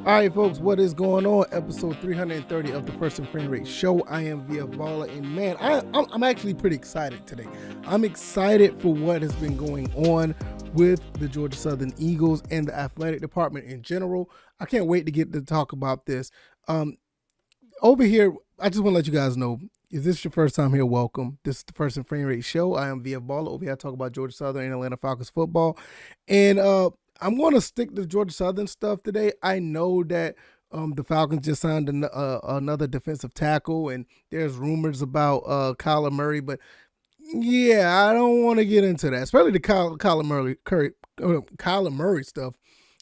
All right, folks, what is going on? Episode 330 of the First and Frame Rate Show. I am Via Baller, and man, I'm actually pretty excited today. I'm excited for what has been going on with the Georgia Southern Eagles and the athletic department in general. I can't wait to get to talk about this. Over here, I just want to let you guys know, if this is your first time here, welcome. This is the First and Frame Rate Show. I am Via Baller. Over here, I talk about Georgia Southern and Atlanta Falcons football. And I'm going to stick to Georgia Southern stuff today. I know that the Falcons just signed another defensive tackle, and there's rumors about Kyler Murray. But, yeah, I don't want to get into that, especially the Kyler Murray stuff,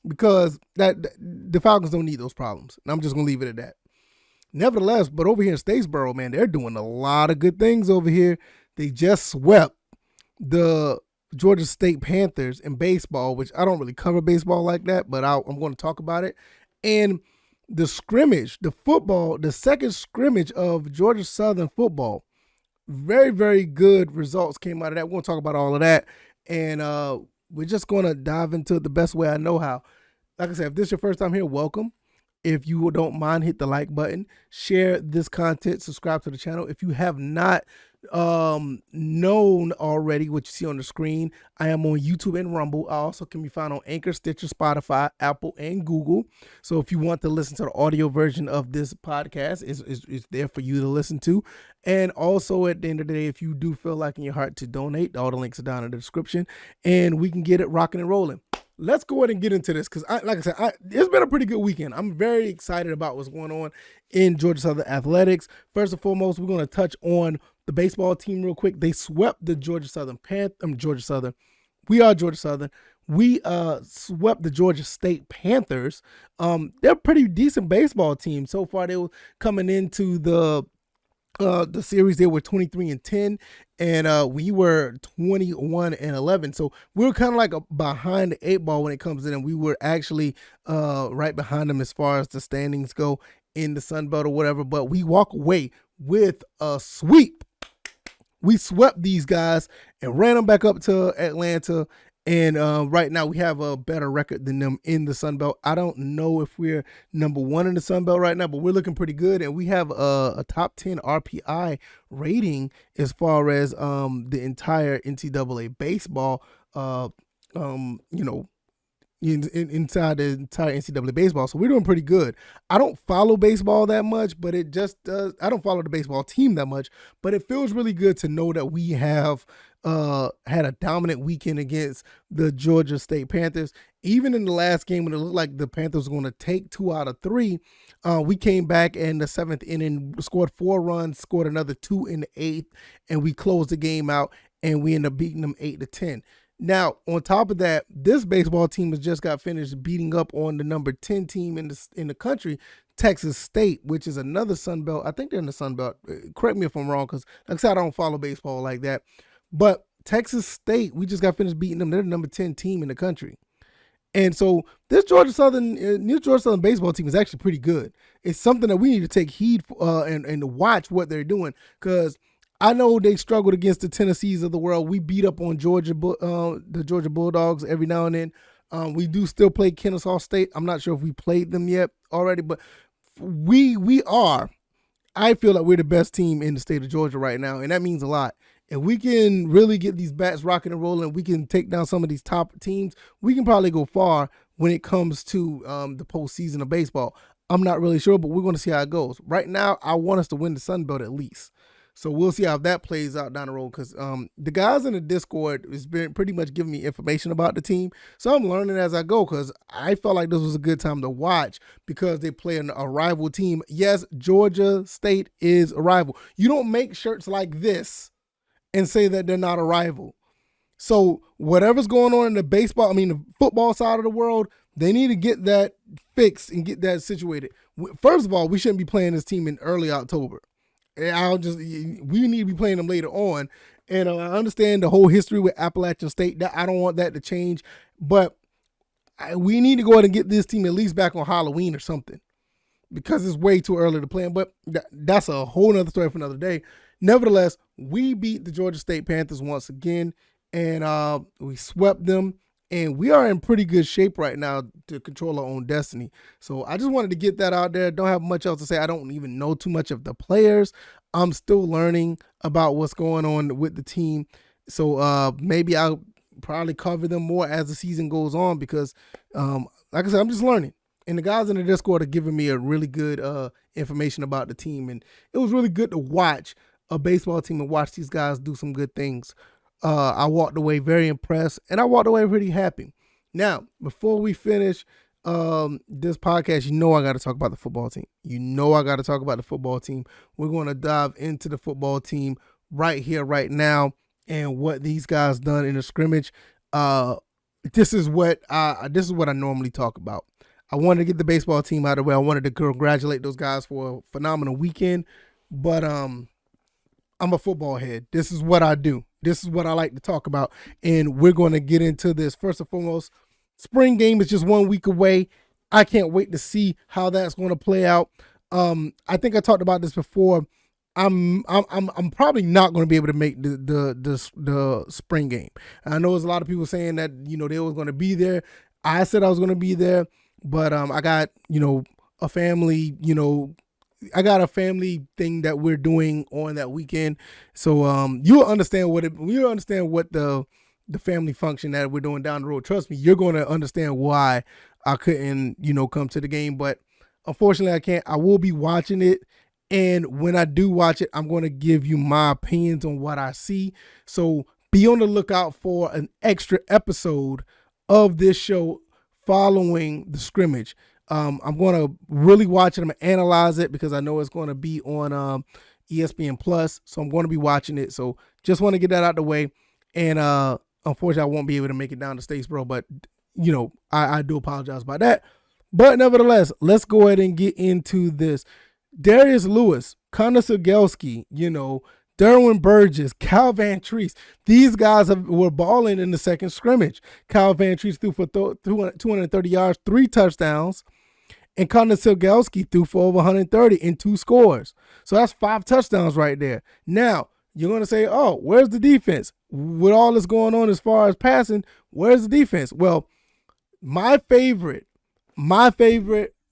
because the Falcons don't need those problems. And I'm just going to leave it at that. Nevertheless, but over here in Statesboro, man, they're doing a lot of good things over here. They just swept the Georgia State Panthers in baseball, which I don't really cover baseball like that, but I'm going to talk about it. And the scrimmage, the second scrimmage of Georgia Southern football, very, very good results came out of that. We're going to talk about all of that. And we're just going to dive into it the best way I know how. Like I said, if this is your first time here, welcome. If you don't mind, hit the like button, share this content, subscribe to the channel. If you have not known already what you see on the screen, I am on YouTube and Rumble. I also can be found on Anchor, Stitcher, Spotify, Apple, and Google. So if you want to listen to the audio version of this podcast, it's there for you to listen to. And also at the end of the day, if you do feel like in your heart to donate, all the links are down in the description, and we can get it rocking and rolling. Let's go ahead and get into this because, like I said, it's been a pretty good weekend. I'm very excited about what's going on in Georgia Southern athletics. First and foremost, we're going to touch on the baseball team real quick. They swept the Georgia Southern Georgia Southern. We are Georgia Southern. We swept the Georgia State Panthers. They're a pretty decent baseball team so far. They were coming into the series. They were 23-10, and we were 21-11. So we were kind of like behind the eight ball when it comes in, and we were actually right behind them as far as the standings go in the Sun Belt or whatever. But we walk away with a sweep. We swept these guys and ran them back up to Atlanta. And right now we have a better record than them in the Sun Belt. I don't know if we're number one in the Sun Belt right now, but we're looking pretty good. And we have a top 10 RPI rating as far as the entire NCAA baseball, inside the entire NCAA baseball. So we're doing pretty good. I don't follow baseball that much, but it just does. I don't follow the baseball team that much, but it feels really good to know that we have had a dominant weekend against the Georgia State Panthers. Even in the last game when it looked like the Panthers were going to take 2 out of 3, we came back in the 7th inning, scored 4 runs, scored another 2 in the 8th, and we closed the game out, and we ended up beating them 8-10. Now, on top of that, this baseball team has just got finished beating up on the number 10 team in the country, Texas State, which is another Sun Belt. I think they're in the Sun Belt. Correct me if I'm wrong, because like I said, I don't follow baseball like that. But Texas State, we just got finished beating them. They're the number 10 team in the country. And so this Georgia Southern baseball team is actually pretty good. It's something that we need to take heed for, and watch what they're doing, because I know they struggled against the Tennessees of the world. We beat up on the Georgia Bulldogs every now and then. We do still play Kennesaw State. I'm not sure if we played them yet already, but I feel like we're the best team in the state of Georgia right now, and that means a lot. If we can really get these bats rocking and rolling, we can take down some of these top teams, we can probably go far when it comes to the postseason of baseball. I'm not really sure, but we're going to see how it goes. Right now, I want us to win the Sun Belt at least. So we'll see how that plays out down the road, because the guys in the Discord has been pretty much giving me information about the team. So I'm learning as I go, because I felt like this was a good time to watch because they play a rival team. Yes, Georgia State is a rival. You don't make shirts like this and say that they're not a rival. So whatever's going on in the football side of the world, they need to get that fixed and get that situated. First of all, we shouldn't be playing this team in early October. We need to be playing them later on. And I understand the whole history with Appalachian State. That I don't want that to change. But we need to go ahead and get this team at least back on Halloween or something, because it's way too early to play them. But that's a whole other story for another day. Nevertheless, we beat the Georgia State Panthers once again, and we swept them. And we are in pretty good shape right now to control our own destiny. So I just wanted to get that out there. Don't have much else to say. I don't even know too much of the players. I'm still learning about what's going on with the team. So maybe I'll probably cover them more as the season goes on because, like I said, I'm just learning. And the guys in the Discord are giving me a really good information about the team. And it was really good to watch a baseball team and watch these guys do some good things. I walked away very impressed, and I walked away pretty happy. Now, before we finish this podcast, I got to talk about the football team. I got to talk about the football team. We're going to dive into the football team right here, right now, and what these guys done in the scrimmage. This is what I normally talk about. I wanted to get the baseball team out of the way. I wanted to congratulate those guys for a phenomenal weekend, but I'm a football head. This is what I do. This is what I like to talk about, and we're going to get into this. First and foremost, spring game is just 1 week away. I can't wait to see how that's going to play out. I think I talked about this before. I'm probably not going to be able to make the spring game. I know there's a lot of people saying that they was going to be there. I said I was going to be there, but I got a family I got a family thing that we're doing on that weekend. So you'll understand what the family function that we're doing down the road. Trust me, you're going to understand why I couldn't, come to the game. But unfortunately, I can't. I will be watching it. And when I do watch it, I'm going to give you my opinions on what I see. So be on the lookout for an extra episode of this show following the scrimmage. I'm going to really watch it. I'm going to analyze it because I know it's going to be on ESPN Plus. So I'm going to be watching it. So just want to get that out the way. And unfortunately, I won't be able to make it down to Statesboro. But, I do apologize about that. But nevertheless, let's go ahead and get into this. Darius Lewis, Connor Sigelski, Derwin Burgess, Cal Van Treese. These guys were balling in the second scrimmage. Cal Van Treese threw for 230 yards, 3 touchdowns. And Connor Sigelski threw for over 130 and 2 scores. So that's 5 touchdowns right there. Now, you're going to say, oh, where's the defense? With all this going on as far as passing, where's the defense? Well, my favorite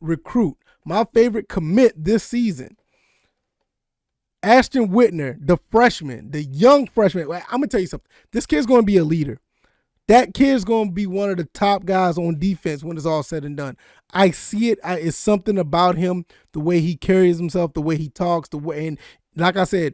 recruit, my favorite commit this season, Ashton Whitner, the freshman, the young freshman. I'm going to tell you something. This kid's going to be a leader. That kid's going to be one of the top guys on defense when it's all said and done. I see it. It's something about him, the way he carries himself, the way he talks, and like I said,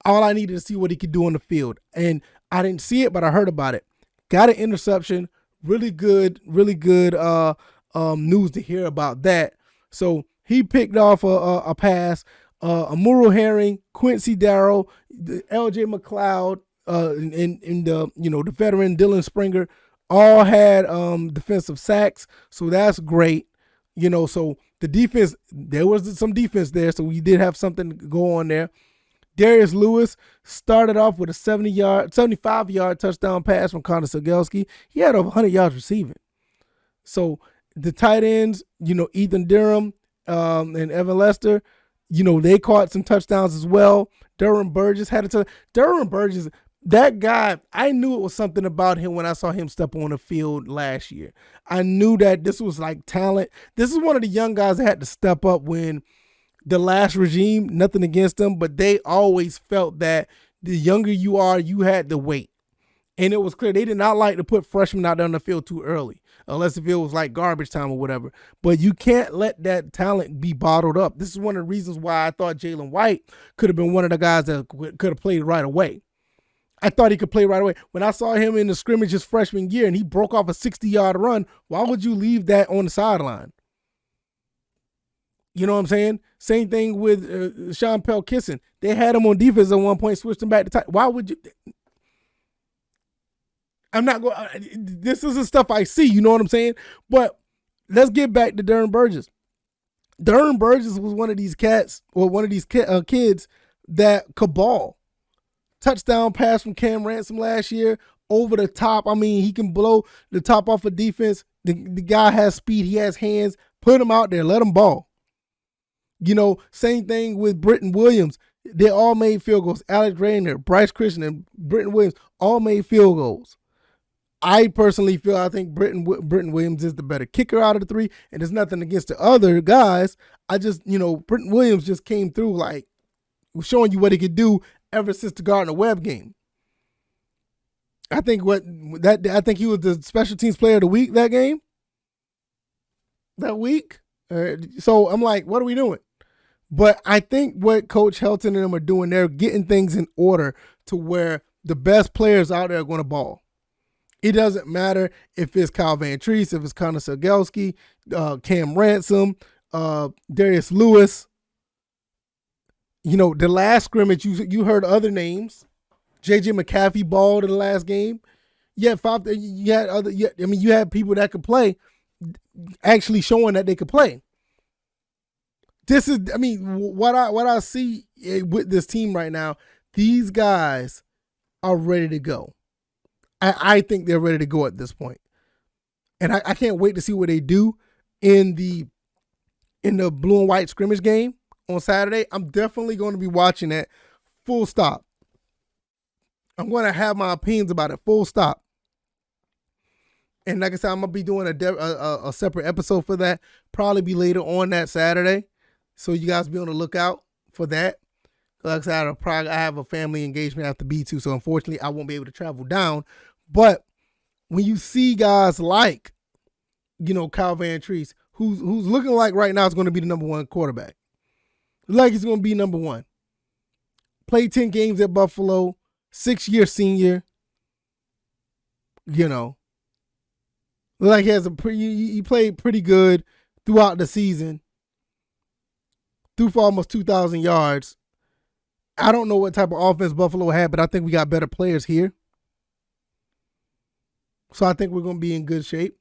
all I needed to see what he could do on the field. And I didn't see it, but I heard about it. Got an interception. Really good news to hear about that. So he picked off a pass. Amuro Herring, Quincy Darrow, LJ McLeod, and the veteran Dylan Springer all had defensive sacks, so that's great. So the defense, there was some defense there, so we did have something to go on there. Darius Lewis started off with a 75-yard touchdown pass from Connor Sigelski. He had over 100 yards receiving. So the tight ends, Ethan Durham and Evan Lester, they caught some touchdowns as well. Derwin Burgess had a touchdown. Derwin Burgess, that guy, I knew it was something about him when I saw him step on the field last year. I knew that this was like talent. This is one of the young guys that had to step up when the last regime, nothing against them, but they always felt that the younger you are, you had to wait. And it was clear they did not like to put freshmen out there on the field too early, unless if it was like garbage time or whatever. But you can't let that talent be bottled up. This is one of the reasons why I thought Jalen White could have been one of the guys that could have played right away. I thought he could play right away. When I saw him in the scrimmage his freshman year and he broke off a 60-yard run, why would you leave that on the sideline? You know what I'm saying? Same thing with Sean Pell-Kisson. They had him on defense at one point, switched him back to tight. Why would you? I'm not going. This is the stuff I see. You know what I'm saying? But let's get back to Derwin Burgess. Derwin Burgess was one of these cats, or one of these kids that could ball. Touchdown pass from Cam Ransom last year, over the top. I mean, he can blow the top off of defense. The guy has speed. He has hands. Put him out there. Let him ball. Same thing with Britton Williams. They all made field goals. Alex Rayner, Bryce Christian, and Britton Williams all made field goals. I personally feel I think Britton Williams is the better kicker out of the three, and there's nothing against the other guys. I just, Britton Williams just came through like showing you what he could do ever since the Gardner-Webb game. I think he was the special teams player of the week that week. So I'm like, what are we doing? But I think what Coach Helton and them are doing, they're getting things in order to where the best players out there are going to ball. It doesn't matter if it's Kyle Van Treese, if it's Connor Segelski, Cam Ransom, Darius Lewis. The last scrimmage, you heard other names. J.J. McCaffrey balled in the last game. You had people that could play, actually showing that they could play. This is, what I see with this team right now, these guys are ready to go. I think they're ready to go at this point. And I can't wait to see what they do in the blue and white scrimmage game on Saturday. I'm definitely going to be watching that full stop. I'm going to have my opinions about it full stop. And like I said, I'm going to be doing a separate episode for that. Probably be later on that Saturday. So you guys be on the lookout for that. Like I said, I have a family engagement I have to be to. So unfortunately, I won't be able to travel down. But when you see guys like, Kyle Van Treese, who's looking like right now is going to be the number one quarterback. Like he's going to be number one. Played 10 games at Buffalo. 6-year senior. Like he played pretty good throughout the season. Threw for almost 2,000 yards. I don't know what type of offense Buffalo had, but I think we got better players here. So I think we're going to be in good shape.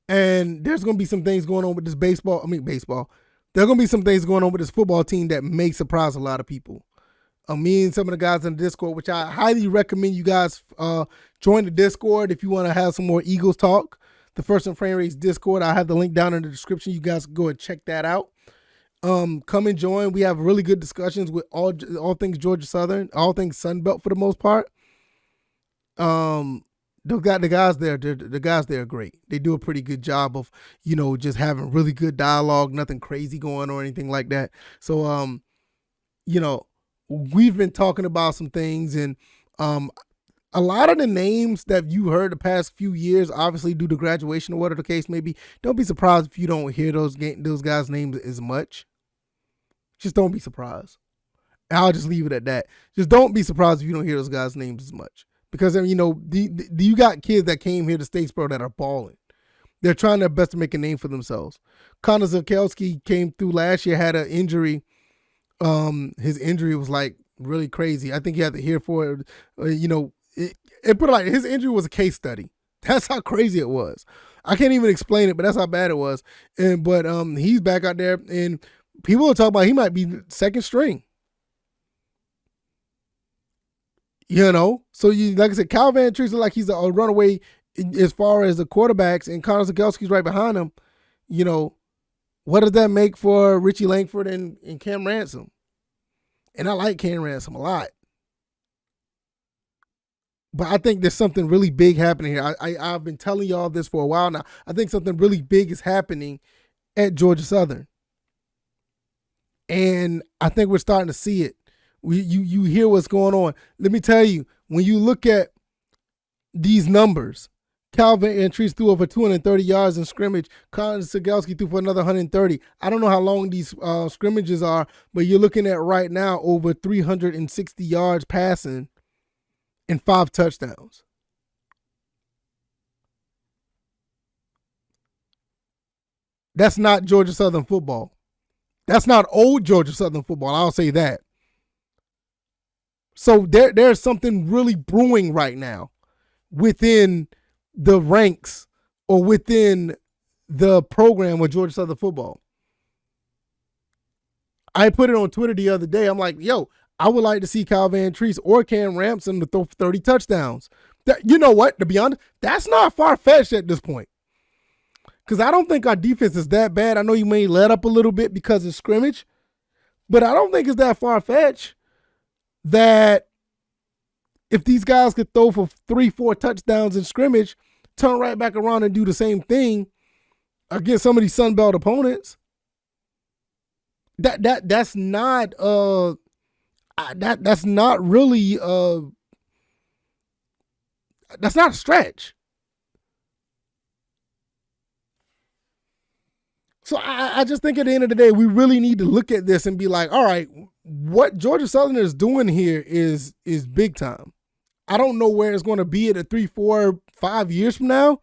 And there's going to be some things going on with this baseball. There are going to be some things going on with this football team that may surprise a lot of people. Me and some of the guys in the Discord, which I highly recommend you guys join the Discord if you want to have some more Eagles talk. The First and Frame Rates Discord, I have the link down in the description. You guys can go and check that out. Come and join. We have really good discussions with all things Georgia Southern, all things Sun Belt for the most part. The guys there, the guys there are great. They do a pretty good job of, just having really good dialogue, nothing crazy going or anything like that. So, we've been talking about some things, and a lot of the names that you heard the past few years, obviously due to graduation or whatever the case may be, don't be surprised if you don't hear those guys' names as much. Just don't be surprised. I'll just leave it at that. Just don't be surprised if you don't hear those guys' names as much. Because, you got kids that came here to Statesboro that are balling. They're trying their best to make a name for themselves. Connor Zakelski came through last year, had an injury. His injury was like really crazy. I think he had to hear for it. It put it like his injury was a case study. That's how crazy it was. I can't even explain it, but that's how bad it was. But he's back out there, and people are talking about he might be second string. So like I said, Kyle Van Treese looks like he's a runaway as far as the quarterbacks, and Connor Zakelski's right behind him. What does that make for Richie Langford and Cam Ransom? And I like Cam Ransom a lot. But I think there's something really big happening here. I've been telling y'all this for a while now. I think something really big is happening at Georgia Southern. And I think we're starting to see it. You hear what's going on. Let me tell you, when you look at these numbers, Calvin and Treese threw over 230 yards in scrimmage. Connor Segelski threw for another 130. I don't know how long these scrimmages are, but you're looking at right now over 360 yards passing and 5 touchdowns. That's not Georgia Southern football. That's not old Georgia Southern football. I'll say that. So there's something really brewing right now within the ranks or within the program of Georgia Southern football. I put it on Twitter the other day. I'm like, yo, I would like to see Kyle Van Treese or Cam Ransom to throw 30 touchdowns. You know what? To be honest, that's not far-fetched at this point. Because I don't think our defense is that bad. I know you may let up a little bit because of scrimmage, but I don't think it's that far-fetched that if these guys could throw for 3-4 touchdowns in scrimmage, turn right back around and do the same thing against some of these Sun Belt opponents. That's not that's not really that's not a stretch. So I just think at the end of the day, we really need to look at this and be like, all right, what Georgia Southern is doing here is big time. I don't know where it's going to be at 3, 4, 5 years from now,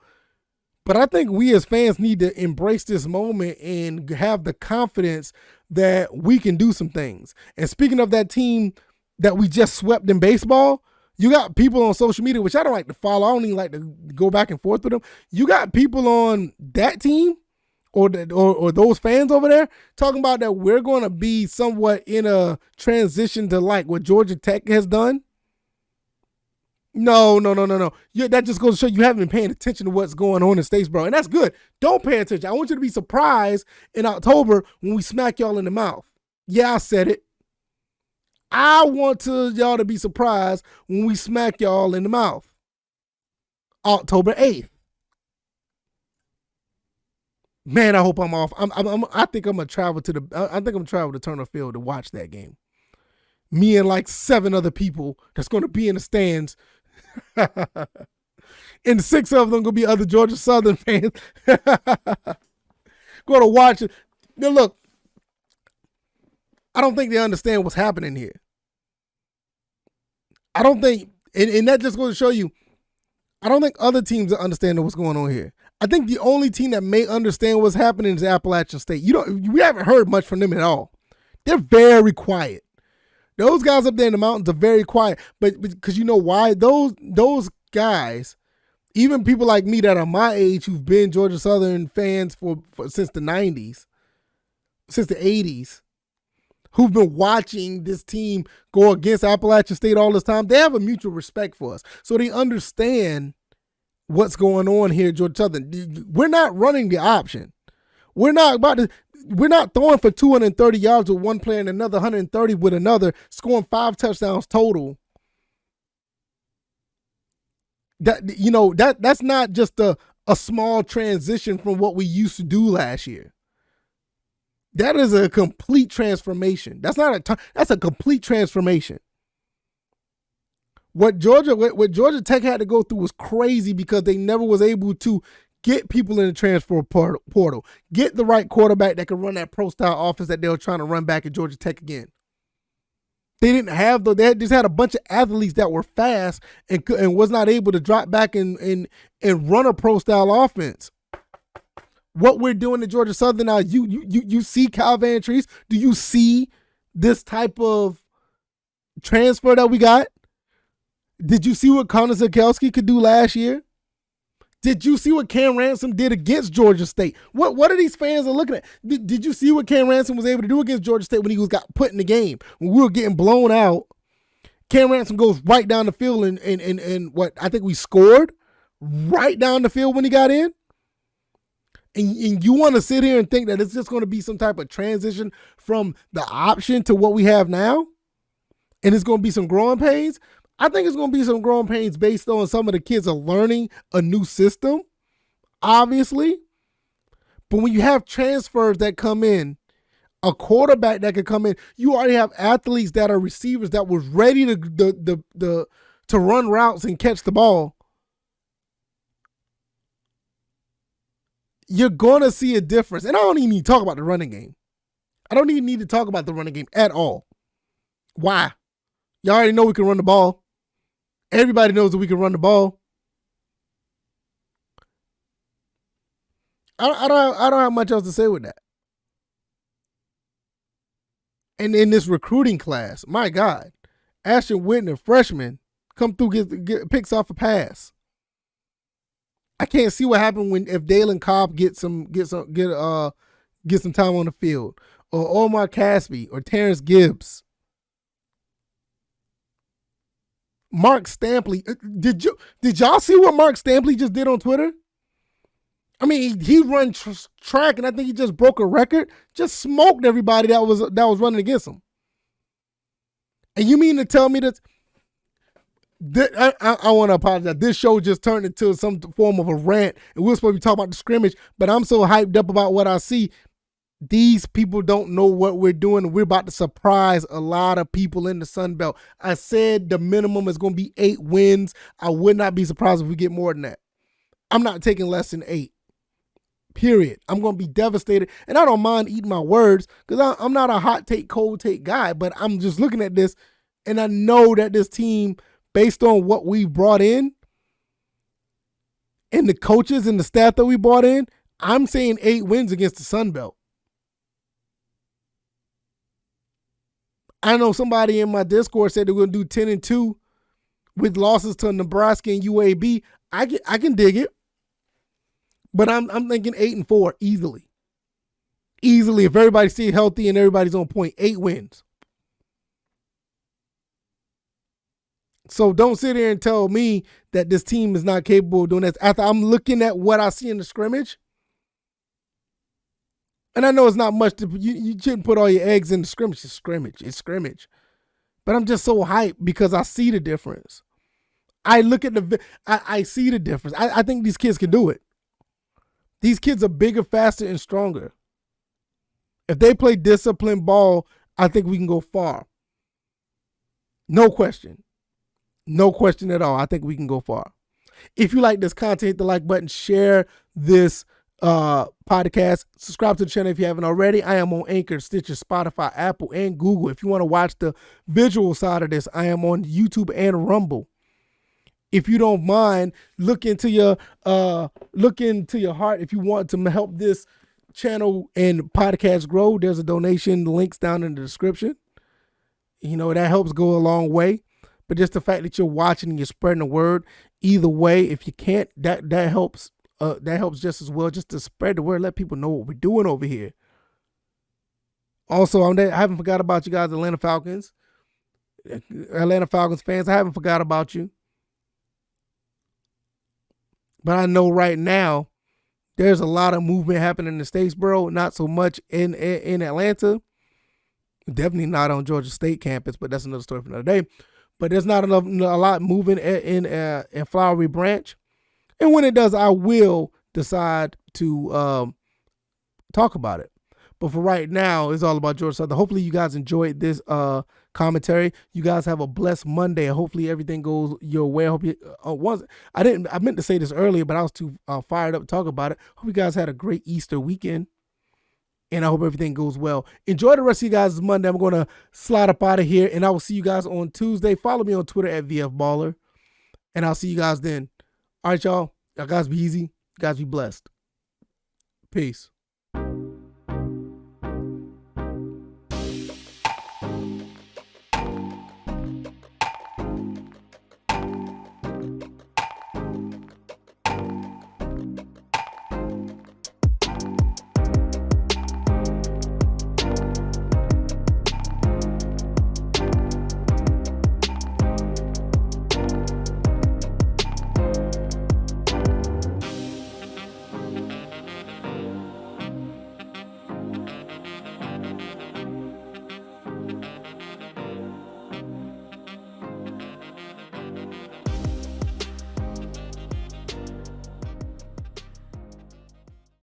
but I think we as fans need to embrace this moment and have the confidence that we can do some things. And speaking of that team that we just swept in baseball, you got people on social media, which I don't like to follow. I don't even like to go back and forth with them. You got people on that team or those fans over there talking about that we're going to be somewhat in a transition to like what Georgia Tech has done. No. That just goes to show you haven't been paying attention to what's going on in Statesboro. And that's good. Don't pay attention. I want you to be surprised in October when we smack y'all in the mouth. Yeah, I said it. I want y'all to be surprised when we smack y'all in the mouth. October 8th. Man, I hope I'm off. I think I'm gonna travel to Turner Field to watch that game. Me and like 7 other people that's gonna be in the stands. And 6 of them gonna be other Georgia Southern fans. Gonna watch it. Now look, I don't think they understand what's happening here. I don't think, and that just goes to show you, I don't think other teams are understanding what's going on here. I think the only team that may understand what's happening is Appalachian State. We haven't heard much from them at all. They're very quiet. Those guys up there in the mountains are very quiet. But because you know why? Those guys, even people like me that are my age who've been Georgia Southern fans for since the 90s, since the 80s, who've been watching this team go against Appalachian State all this time, they have a mutual respect for us. So they understand what's going on here at Georgia Southern. We're not running the option. We're not throwing for 230 yards with one player and another 130 with another, scoring 5 touchdowns total. That's not just a small transition from what we used to do last year. That is a complete transformation. That's a complete transformation. What Georgia Tech had to go through was crazy because they never was able to get people in the transfer portal, get the right quarterback that could run that pro-style offense that they were trying to run back at Georgia Tech again. They didn't have they just had a bunch of athletes that were fast and was not able to drop back and run a pro-style offense. What we're doing at Georgia Southern now, you see Kyle Van Treese. Do you see this type of transfer that we got? Did you see what Connor Zakelski could do last year? Did you see what Cam Ransom did against Georgia State? What are these fans are looking at? Did you see what Cam Ransom was able to do against Georgia State when he got put in the game? When we were getting blown out, Cam Ransom goes right down the field and what I think we scored right down the field when he got in. And you want to sit here and think that it's just going to be some type of transition from the option to what we have now? And it's going to be some growing pains? I think it's going to be some growing pains based on some of the kids are learning a new system, obviously. But when you have transfers that come in, a quarterback that could come in, you already have athletes that are receivers that was ready to run routes and catch the ball. You're going to see a difference. And I don't even need to talk about the running game. I don't even need to talk about the running game at all. Why? Y'all already know we can run the ball. Everybody knows that we can run the ball. I don't have much else to say with that. And in this recruiting class, my God, Ashton Whitner, freshman, come through, get picks off a pass. I can't see what happened if Dalen Cobb get some time on the field, or Omar Caspi, or Terrence Gibbs. Mark Stampley. Did y'all see what Mark Stampley just did on Twitter? I mean, he run track, and I think he just broke a record. Just smoked everybody that was running against him. And you mean to tell me that I want to apologize. This show just turned into some form of a rant, and we're supposed to be talking about the scrimmage, but I'm so hyped up about what I see. These people don't know what we're doing. We're about to surprise a lot of people in the Sun Belt. I said the minimum is going to be 8 wins. I would not be surprised if we get more than that. I'm not taking less than 8. Period. I'm going to be devastated. And I don't mind eating my words because I'm not a hot take, cold take guy, but I'm just looking at this and I know that this team, based on what we brought in and the coaches and the staff that we brought in, I'm saying 8 wins against the Sun Belt. I know somebody in my Discord said they're going to do 10-2 with losses to Nebraska and UAB. I can dig it. But I'm thinking 8-4 easily. Easily, if everybody stays healthy and everybody's on point, 8 wins. So don't sit here and tell me that this team is not capable of doing this. After I'm looking at what I see in the scrimmage, and I know it's not much to you shouldn't put all your eggs in the scrimmage. It's scrimmage. But I'm just so hyped because I see the difference. I look at I see the difference. I think these kids can do it. These kids are bigger, faster, and stronger. If they play disciplined ball, I think we can go far. No question. No question at all. I think we can go far. If you like this content, hit the like button, share this podcast, subscribe to the channel if you haven't already. I am on Anchor, Stitcher, Spotify, Apple, and Google. If you want to watch the visual side of this, I am on YouTube and Rumble. If you don't mind, look into your heart. If you want to help this channel and podcast grow, there's a donation. The link's down in the description. You know, that helps go a long way. But just the fact that you're watching and you're spreading the word, either way, if you can't, that helps. That helps just as well, just to spread the word, let people know what we're doing over here. Also, I haven't forgot about you guys, Atlanta Falcons fans. I haven't forgot about you. But I know right now there's a lot of movement happening in the Statesboro, not so much in Atlanta. Definitely not on Georgia State campus, but that's another story for another day. But there's not a lot moving in Flowery Branch. And when it does, I will decide to talk about it. But for right now, it's all about Georgia Southern. Hopefully you guys enjoyed this commentary. You guys have a blessed Monday. Hopefully everything goes your way. I hope you I meant to say this earlier, but I was too fired up to talk about it. Hope you guys had a great Easter weekend. And I hope everything goes well. Enjoy the rest of you guys' Monday. I'm going to slide up out of here, and I will see you guys on Tuesday. Follow me on Twitter at VFBaller, and I'll see you guys then. All right, y'all. Y'all guys be easy. You guys be blessed. Peace.